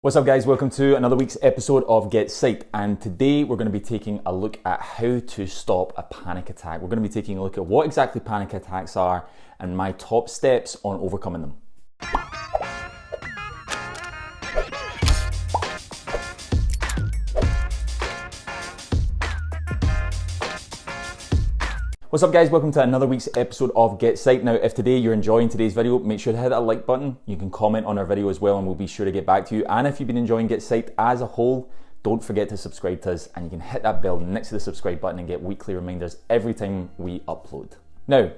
What's up guys, welcome to another week's episode of GetPsyched, and today we're going to be taking a look at how to stop a panic attack. We're going to be taking a look at what exactly panic attacks are and my top steps on overcoming them. What's up guys, welcome to another week's episode of GetPsyched. Now if today you're enjoying today's video, make sure to hit that like button. You can comment on our video as well and we'll be sure to get back to you. And if you've been enjoying GetPsyched as a whole, don't forget to subscribe to us, and you can hit that bell next to the subscribe button and get weekly reminders every time we upload. Now,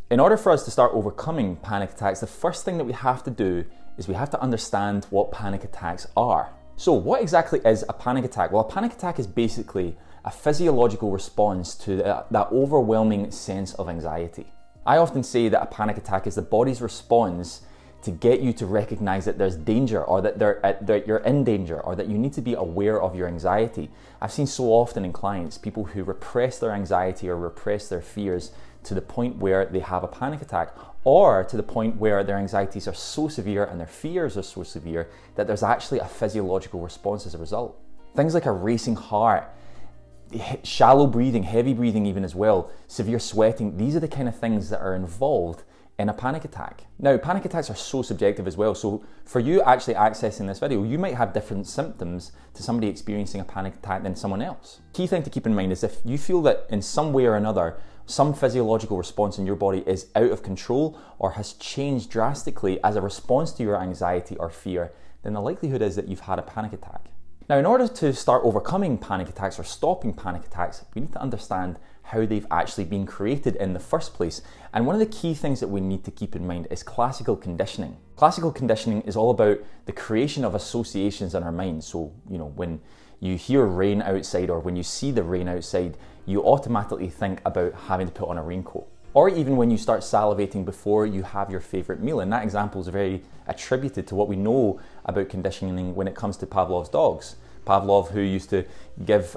in order for us to start overcoming panic attacks, the first thing that we have to do is we have to understand what panic attacks are. So what exactly is a panic attack? Well, a panic attack is basically a physiological response to that overwhelming sense of anxiety. I often say that a panic attack is the body's response to get you to recognize that there's danger, or that you're in danger, or that you need to be aware of your anxiety. I've seen so often in clients, people who repress their anxiety or repress their fears to the point where they have a panic attack, or to the point where their anxieties are so severe and their fears are so severe that there's actually a physiological response as a result. Things like a racing heart, shallow breathing, heavy breathing even as well, severe sweating, these are the kind of things that are involved in a panic attack. Now, panic attacks are so subjective as well, so for you actually accessing this video, you might have different symptoms to somebody experiencing a panic attack than someone else. Key thing to keep in mind is if you feel that in some way or another, some physiological response in your body is out of control or has changed drastically as a response to your anxiety or fear, then the likelihood is that you've had a panic attack. Now, in order to start overcoming panic attacks or stopping panic attacks, we need to understand how they've actually been created in the first place. And one of the key things that we need to keep in mind is classical conditioning. Classical conditioning is all about the creation of associations in our minds. So, when you hear rain outside or when you see the rain outside, you automatically think about having to put on a raincoat. Or even when you start salivating before you have your favorite meal. And that example is very attributed to what we know about conditioning when it comes to Pavlov's dogs. Pavlov, who used to give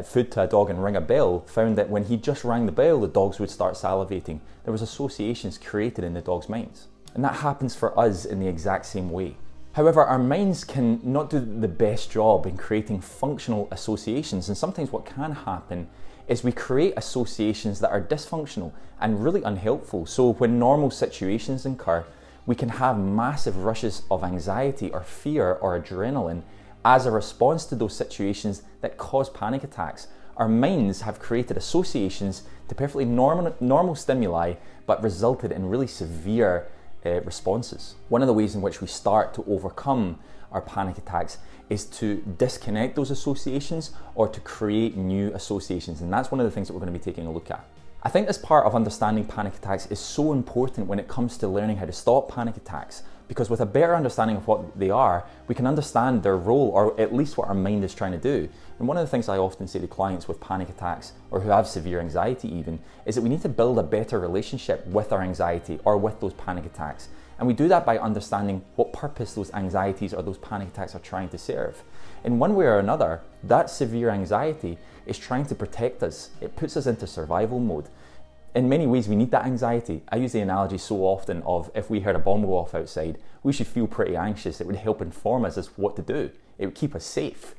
food to a dog and ring a bell, found that when he just rang the bell, the dogs would start salivating. There was associations created in the dog's minds. And that happens for us in the exact same way. However, our minds can not do the best job in creating functional associations, and sometimes what can happen is we create associations that are dysfunctional and really unhelpful. So when normal situations occur, we can have massive rushes of anxiety or fear or adrenaline as a response to those situations that cause panic attacks. Our minds have created associations to perfectly normal stimuli, but resulted in really severe responses. One of the ways in which we start to overcome our panic attacks is to disconnect those associations or to create new associations. And that's one of the things that we're going to be taking a look at. I think this part of understanding panic attacks is so important when it comes to learning how to stop panic attacks, because with a better understanding of what they are, we can understand their role, or at least what our mind is trying to do. And one of the things I often say to clients with panic attacks, or who have severe anxiety even, is that we need to build a better relationship with our anxiety or with those panic attacks. And we do that by understanding what purpose those anxieties or those panic attacks are trying to serve. In one way or another, that severe anxiety is trying to protect us. It puts us into survival mode. In many ways, we need that anxiety. I use the analogy so often of if we heard a bomb go off outside, we should feel pretty anxious. It would help inform us as what to do. It would keep us safe.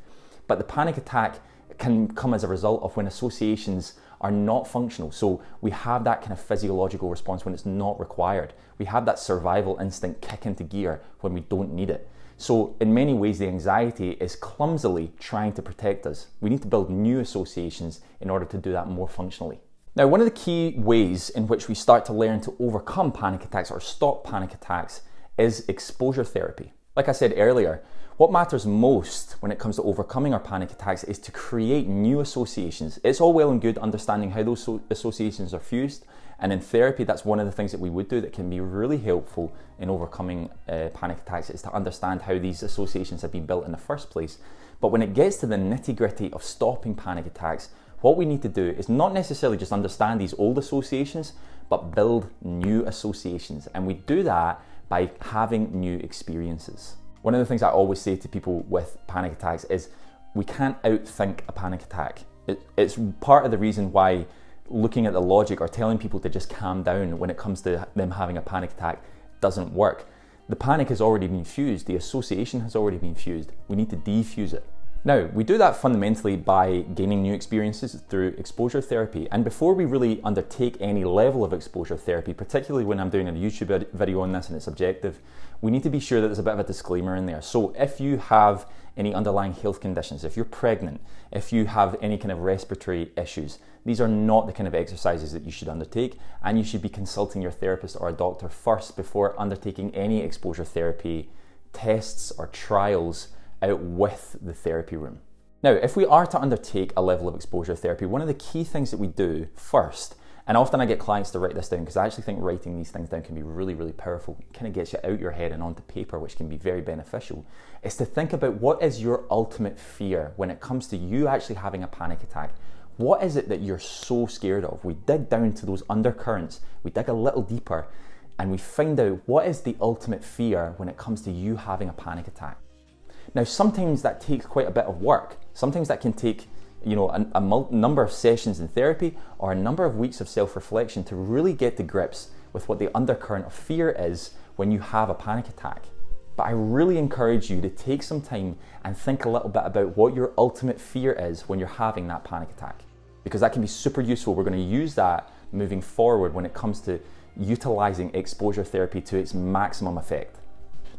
But the panic attack can come as a result of when associations are not functional. So we have that kind of physiological response when it's not required. We have that survival instinct kick into gear when we don't need it. So in many ways, the anxiety is clumsily trying to protect us. We need to build new associations in order to do that more functionally. Now, one of the key ways in which we start to learn to overcome panic attacks or stop panic attacks is exposure therapy. Like I said earlier, what matters most when it comes to overcoming our panic attacks is to create new associations. It's all well and good understanding how those associations are fused, and in therapy, that's one of the things that we would do that can be really helpful in overcoming panic attacks, is to understand how these associations have been built in the first place. But when it gets to the nitty-gritty of stopping panic attacks, what we need to do is not necessarily just understand these old associations, but build new associations. And we do that by having new experiences. One of the things I always say to people with panic attacks is we can't outthink a panic attack. It's part of the reason why looking at the logic or telling people to just calm down when it comes to them having a panic attack doesn't work. The panic has already been fused, the association has already been fused. We need to defuse it. Now, we do that fundamentally by gaining new experiences through exposure therapy. And before we really undertake any level of exposure therapy, particularly when I'm doing a YouTube video on this and it's objective, we need to be sure that there's a bit of a disclaimer in there. So if you have any underlying health conditions, if you're pregnant, if you have any kind of respiratory issues, these are not the kind of exercises that you should undertake, and you should be consulting your therapist or a doctor first before undertaking any exposure therapy tests or trials out with the therapy room. Now, if we are to undertake a level of exposure therapy, one of the key things that we do first, and often I get clients to write this down because I actually think writing these things down can be really, really powerful. It kind of gets you out your head and onto paper, which can be very beneficial, is to think about what is your ultimate fear when it comes to you actually having a panic attack. What is it that you're so scared of? We dig down to those undercurrents, we dig a little deeper, and we find out what is the ultimate fear when it comes to you having a panic attack. Now, sometimes that takes quite a bit of work. Sometimes that can take, a number of sessions in therapy or a number of weeks of self-reflection to really get to grips with what the undercurrent of fear is when you have a panic attack. But I really encourage you to take some time and think a little bit about what your ultimate fear is when you're having that panic attack, because that can be super useful. We're going to use that moving forward when it comes to utilising exposure therapy to its maximum effect.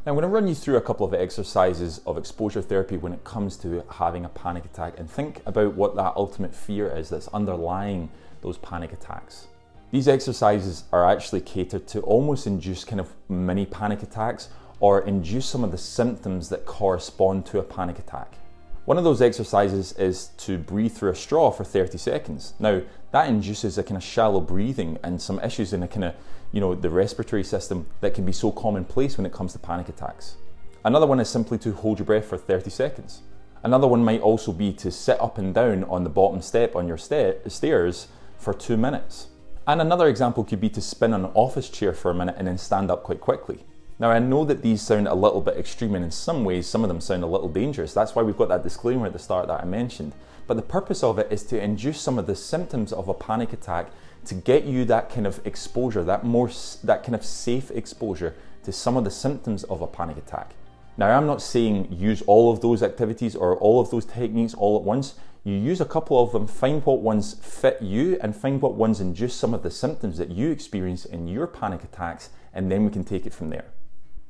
Now, I'm going to run you through a couple of exercises of exposure therapy when it comes to having a panic attack, and think about what that ultimate fear is that's underlying those panic attacks. These exercises are actually catered to almost induce kind of mini panic attacks or induce some of the symptoms that correspond to a panic attack. One of those exercises is to breathe through a straw for 30 seconds. Now, that induces a kind of shallow breathing and some issues in a kind of, the respiratory system that can be so commonplace when it comes to panic attacks. Another one is simply to hold your breath for 30 seconds. Another one might also be to sit up and down on the bottom step on your stairs for 2 minutes. And another example could be to spin on an office chair for a minute and then stand up quite quickly. Now, I know that these sound a little bit extreme, and in some ways, some of them sound a little dangerous. That's why we've got that disclaimer at the start that I mentioned. But the purpose of it is to induce some of the symptoms of a panic attack to get you that kind of exposure, that kind of safe exposure to some of the symptoms of a panic attack. Now, I'm not saying use all of those activities or all of those techniques all at once. You use a couple of them, find what ones fit you, and find what ones induce some of the symptoms that you experience in your panic attacks, and then we can take it from there.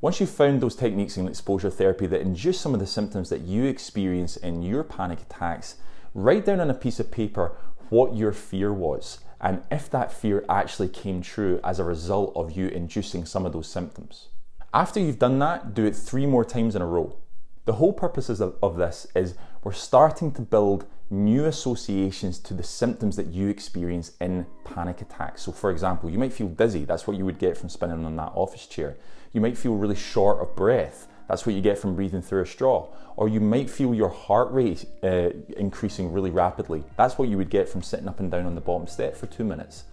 Once you've found those techniques in exposure therapy that induce some of the symptoms that you experience in your panic attacks, write down on a piece of paper what your fear was, and if that fear actually came true as a result of you inducing some of those symptoms. After you've done that, do it 3 more times in a row. The whole purpose of this is we're starting to build new associations to the symptoms that you experience in panic attacks. So for example, you might feel dizzy. That's what you would get from spinning on that office chair. You might feel really short of breath. That's what you get from breathing through a straw. Or you might feel your heart rate increasing really rapidly. That's what you would get from sitting up and down on the bottom step for 2 minutes.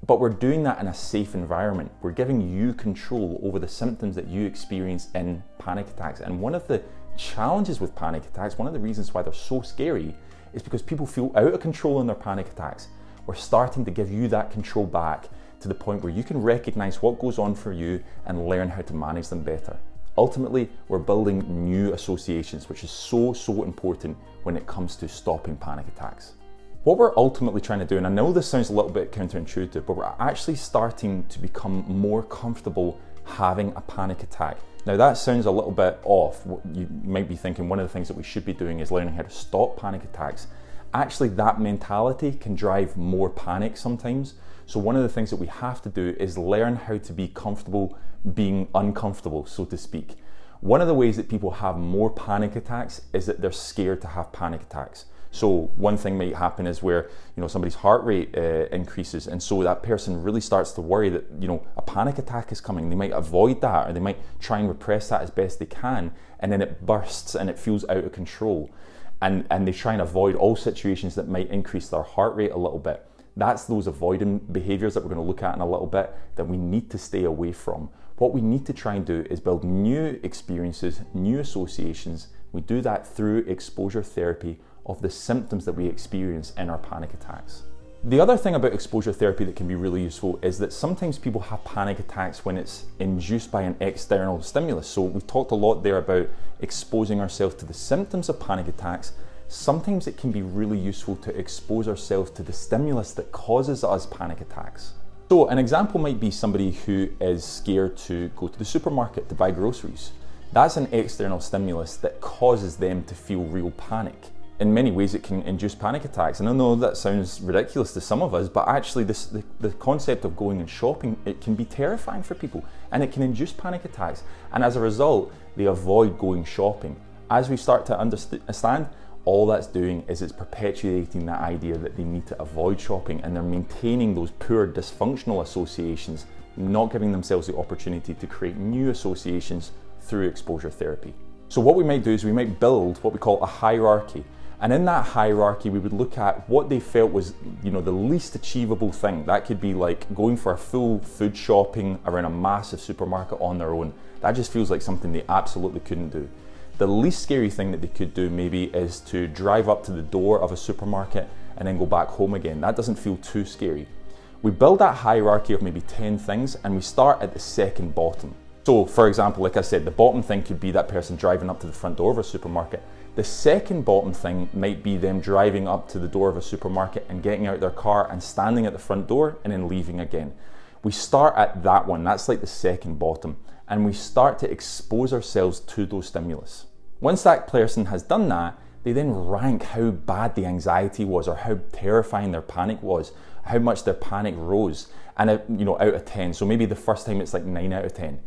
But we're doing that in a safe environment. We're giving you control over the symptoms that you experience in panic attacks. And one of the challenges with panic attacks, one of the reasons why they're so scary, is because people feel out of control in their panic attacks. We're starting to give you that control back to the point where you can recognize what goes on for you and learn how to manage them better. Ultimately, we're building new associations, which is so important when it comes to stopping panic attacks. What we're ultimately trying to do, and I know this sounds a little bit counterintuitive, but we're actually starting to become more comfortable having a panic attack. Now that sounds a little bit off. You might be thinking one of the things that we should be doing is learning how to stop panic attacks. Actually, that mentality can drive more panic sometimes. So one of the things that we have to do is learn how to be comfortable being uncomfortable, so to speak. One of the ways that people have more panic attacks is that they're scared to have panic attacks. So one thing might happen is where somebody's heart rate increases, and so that person really starts to worry that a panic attack is coming. They might avoid that, or they might try and repress that as best they can, and then it bursts and it feels out of control, and they try and avoid all situations that might increase their heart rate a little bit. That's those avoidant behaviours that we're going to look at in a little bit that we need to stay away from. What we need to try and do is build new experiences, new associations. We do that through exposure therapy of the symptoms that we experience in our panic attacks. The other thing about exposure therapy that can be really useful is that sometimes people have panic attacks when it's induced by an external stimulus. So we've talked a lot there about exposing ourselves to the symptoms of panic attacks. Sometimes it can be really useful to expose ourselves to the stimulus that causes us panic attacks. So an example might be somebody who is scared to go to the supermarket to buy groceries. That's an external stimulus that causes them to feel real panic. In many ways it can induce panic attacks, and I know that sounds ridiculous to some of us, but actually the concept of going and shopping, it can be terrifying for people and it can induce panic attacks, and as a result they avoid going shopping. As we start to understand, all that's doing is it's perpetuating the idea that they need to avoid shopping, and they're maintaining those poor dysfunctional associations, not giving themselves the opportunity to create new associations through exposure therapy. So what we might do is we might build what we call a hierarchy. And in that hierarchy, we would look at what they felt was, the least achievable thing. That could be like going for a full food shopping around a massive supermarket on their own. That just feels like something they absolutely couldn't do. The least scary thing that they could do maybe is to drive up to the door of a supermarket and then go back home again. That doesn't feel too scary. We build that hierarchy of maybe 10 things and we start at the second bottom. So for example, like I said, the bottom thing could be that person driving up to the front door of a supermarket. The second bottom thing might be them driving up to the door of a supermarket and getting out their car and standing at the front door and then leaving again. We start at that one, that's like the second bottom, and we start to expose ourselves to those stimulus. Once that person has done that, they then rank how bad the anxiety was or how terrifying their panic was, how much their panic rose, and out of 10. So maybe the first time it's like 9 out of 10.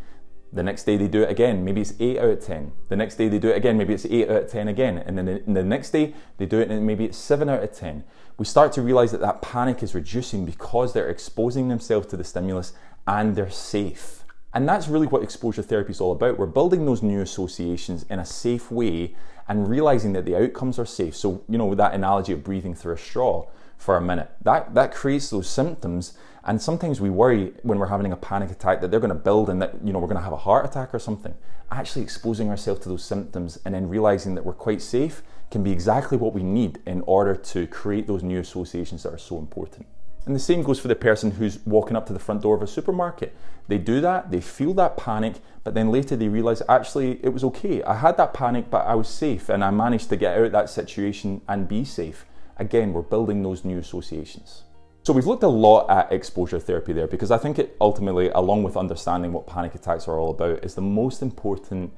The next day they do it again, maybe it's 8 out of 10. The next day they do it again, maybe it's 8 out of 10 again. And then the next day they do it and maybe it's 7 out of 10. We start to realize that that panic is reducing because they're exposing themselves to the stimulus and they're safe. And that's really what exposure therapy is all about. We're building those new associations in a safe way and realizing that the outcomes are safe. So, with that analogy of breathing through a straw for a minute, that creates those symptoms. And sometimes we worry when we're having a panic attack that they're going to build and that we're going to have a heart attack or something. Actually exposing ourselves to those symptoms and then realizing that we're quite safe can be exactly what we need in order to create those new associations that are so important. And the same goes for the person who's walking up to the front door of a supermarket. They do that, they feel that panic, but then later they realize actually it was okay. I had that panic, but I was safe and I managed to get out of that situation and be safe. Again, we're building those new associations. So we've looked a lot at exposure therapy there because I think it ultimately, along with understanding what panic attacks are all about, is the most important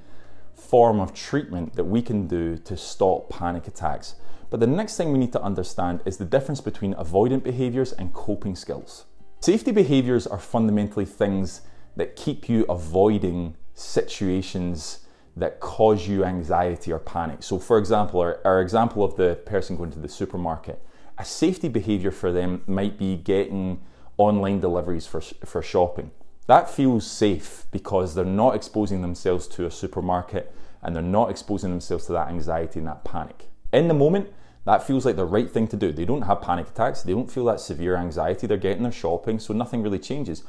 form of treatment that we can do to stop panic attacks. But the next thing we need to understand is the difference between avoidant behaviours and coping skills. Safety behaviours are fundamentally things that keep you avoiding situations that cause you anxiety or panic. So for example, our example of the person going to the supermarket, a safety behaviour for them might be getting online deliveries for shopping. That feels safe because they're not exposing themselves to a supermarket and they're not exposing themselves to that anxiety and that panic. In the moment, that feels like the right thing to do. They don't have panic attacks, they don't feel that severe anxiety, they're getting their shopping, so nothing really changes.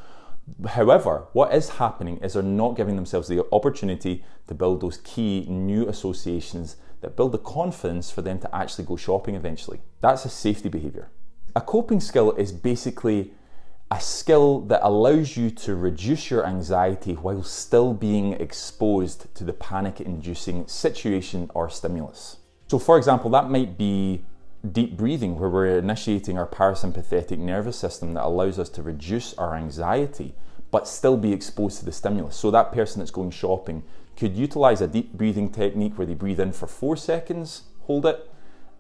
However, what is happening is they're not giving themselves the opportunity to build those key new associations that build the confidence for them to actually go shopping eventually. That's a safety behaviour. A coping skill is basically a skill that allows you to reduce your anxiety while still being exposed to the panic-inducing situation or stimulus. So for example, that might be deep breathing, where we're initiating our parasympathetic nervous system that allows us to reduce our anxiety but still be exposed to the stimulus. So that person that's going shopping could utilize a deep breathing technique where they breathe in for 4 seconds, hold it,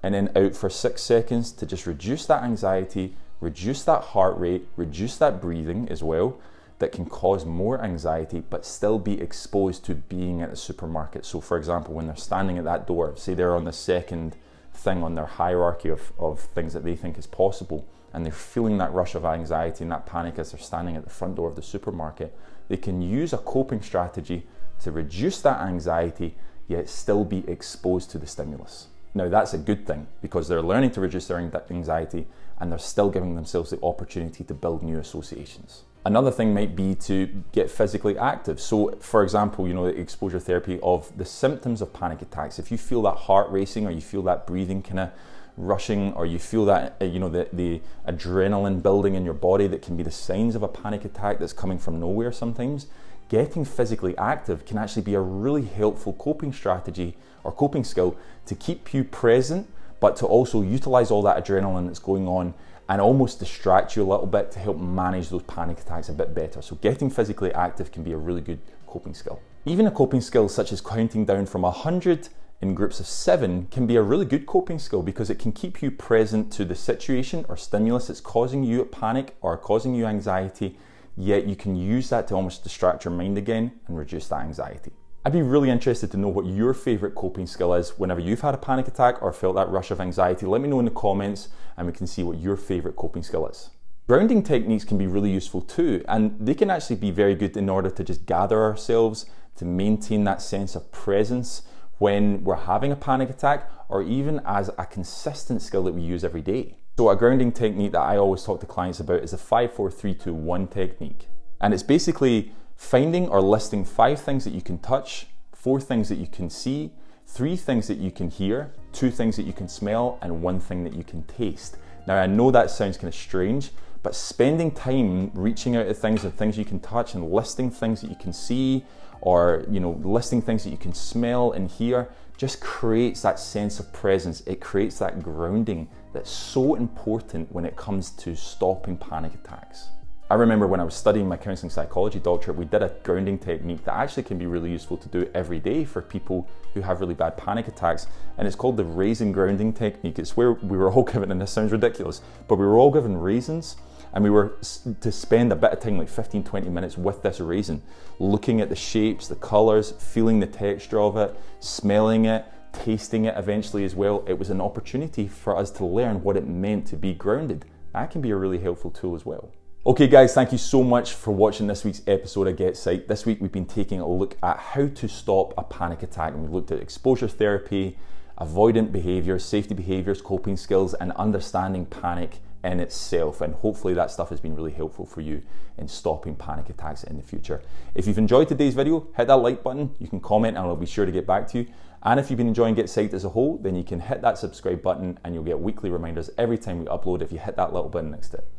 and then out for 6 seconds to just reduce that anxiety, reduce that heart rate, reduce that breathing as well, that can cause more anxiety but still be exposed to being at the supermarket. So for example, when they're standing at that door, say they're on the second thing on their hierarchy of things that they think is possible, and they're feeling that rush of anxiety and that panic as they're standing at the front door of the supermarket, they can use a coping strategy to reduce that anxiety yet still be exposed to the stimulus. Now that's a good thing because they're learning to reduce their anxiety and they're still giving themselves the opportunity to build new associations. Another thing might be to get physically active. So for example, the exposure therapy of the symptoms of panic attacks. If you feel that heart racing or you feel that breathing kind of rushing, or you feel that the adrenaline building in your body that can be the signs of a panic attack that's coming from nowhere sometimes, getting physically active can actually be a really helpful coping strategy or coping skill to keep you present, but to also utilize all that adrenaline that's going on and almost distract you a little bit to help manage those panic attacks a bit better. So getting physically active can be a really good coping skill. Even a coping skill such as counting down from 100 in groups of 7 can be a really good coping skill, because it can keep you present to the situation or stimulus that's causing you a panic or causing you anxiety, yet you can use that to almost distract your mind again and reduce that anxiety. I'd be really interested to know what your favorite coping skill is whenever you've had a panic attack or felt that rush of anxiety. Let me know in the comments and we can see what your favorite coping skill is. Grounding techniques can be really useful too, and they can actually be very good in order to just gather ourselves, to maintain that sense of presence when we're having a panic attack, or even as a consistent skill that we use every day. So a grounding technique that I always talk to clients about is the 5-4-3-2-1 technique. And it's basically finding or listing 5 things that you can touch, 4 things that you can see, 3 things that you can hear, 2 things that you can smell, and 1 thing that you can taste. Now I know that sounds kind of strange, but spending time reaching out at things and things you can touch and listing things that you can see, or listing things that you can smell and hear, just creates that sense of presence. It creates that grounding that's so important when it comes to stopping panic attacks. I remember when I was studying my counselling psychology doctorate, we did a grounding technique that actually can be really useful to do every day for people who have really bad panic attacks, and it's called the raisin grounding technique. It's where we were all given, and this sounds ridiculous, but we were all given raisins, and we were to spend a bit of time, like 15-20 minutes with this raisin, looking at the shapes, the colours, feeling the texture of it, smelling it, tasting it eventually as well. It was an opportunity for us to learn what it meant to be grounded. That can be a really helpful tool as well. Okay guys, thank you so much for watching this week's episode of GetPsyched. This week we've been taking a look at how to stop a panic attack, and we've looked at exposure therapy, avoidant behaviours, safety behaviours, coping skills, and understanding panic in itself, and hopefully that stuff has been really helpful for you in stopping panic attacks in the future. If you've enjoyed today's video, hit that like button, you can comment and I'll be sure to get back to you. And if you've been enjoying GetPsyched as a whole, then you can hit that subscribe button and you'll get weekly reminders every time we upload if you hit that little button next to it.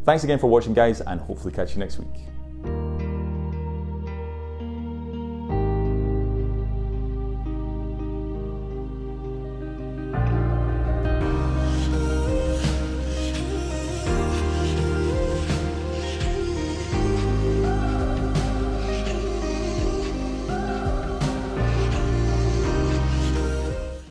Thanks again for watching guys, and hopefully catch you next week.